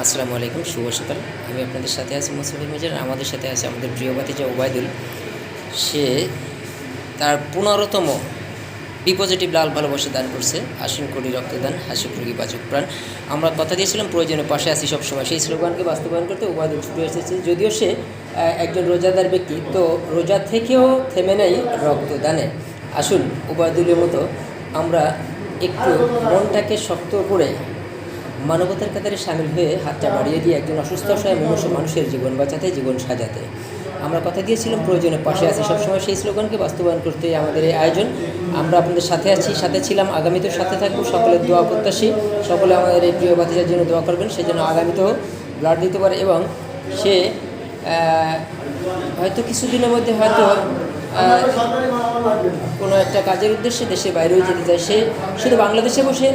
আসসালামু আলাইকুম, শুভ সকাল। আমি আপনাদের সাথে আছি মুসাফির মেজর। আমাদের সাথে আছে আমাদের প্রিয় ভাতিজা ওবায়দুল। সে তার 15তম বি পজিটিভ লাল ভালোবাসা দান করছে। আসুন করি রক্তদান, হাসি রোগী বাঁচুক প্রাণ। আমরা কথা দিয়েছিলাম প্রয়োজনে পাশে আছি সবসময়। সেই স্লোগানকে বাস্তবায়ন করতে ওবায়দুল ছুটে এসেছে। যদিও সে একজন রোজাদার ব্যক্তি, তো রোজা থেকেও থেমে নেই রক্তদানে। আসুন ওবায়দুলের মতো আমরা একটু মনটাকে শক্ত করে মানবতার কাতারে সামিল হয়ে হাতটা বাড়িয়ে দিয়ে একজন অসুস্থ অসহায় মানুষের জীবন বাঁচাতে, জীবন সাজাতে আমরা কথা দিয়েছিলাম প্রয়োজনে পাশে আছি সবসময়। সেই স্লোগানকে বাস্তবায়ন করতে আমাদের এই আয়োজন। আমরা আপনাদের সাথে আছি, সাথে ছিলাম, আগামীতেও সাথে থাকবো। সকলের দোয়া প্রত্যাশী। সকলে আমাদের এই প্রিয় ভাতিজার জন্য দোয়া করবেন, সে যেন আগামীতেও ব্লাড দিতে পারে এবং সে হয়তো কিছুদিনের মধ্যে হয়তো কোনো একটা কাজের উদ্দেশ্যে দেশের বাইরেও যেতে চায়। সে শুধু বাংলাদেশে বসে